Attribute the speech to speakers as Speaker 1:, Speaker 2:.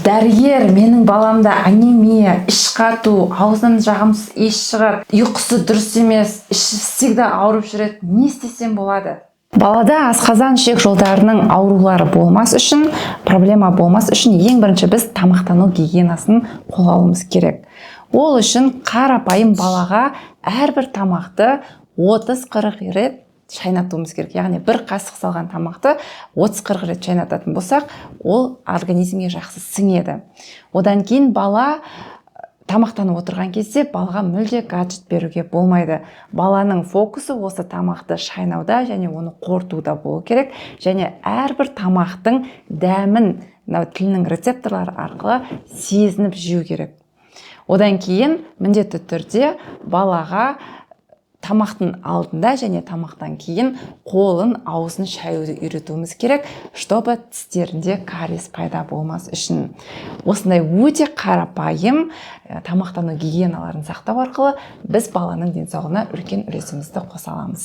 Speaker 1: Дәрігер менің баламда анемия, іш қату, аузынан жағымсыз иіс шығады, ұйқысы дұрыс емес, іші всегда ауырып жүреді. Не істесем болады? Балада асқазан ішек жолдарының аурулары болмас үшін, проблема болмас үшін ең бірінші біз тамақтану гигиенасын қолға алуымыз керек. Ол үшін қарапайым балаға әрбір тамақты 30-40 рет шайнатуымыз керек. Яғни бір қасық салған тамақты 30-40 рет шайнататын болсақ, ол организмге жақсы сіңеді. Одан кейін бала тамақтанып отырған кезде балаға мүлде гаджет беруге болмайды. Баланың фокусы осы тамақты шайнауда және оны қорытуда болу керек. Және әрбір тамақтың дәмін тілінің рецепторлары арқылы сезініп жеу керек. Одан кейін міндетті түрде балаға тамақтың алдында және тамақтан кейін қолын, аузын шаюды үйретуіміз керек, чтобы тістерінде кариес пайда болмас үшін. Осындай өте қарапайым тамақтану гигиеналарын сақтау арқылы біз баланың денсаулығына үлкен үлесімізді қоса аламыз.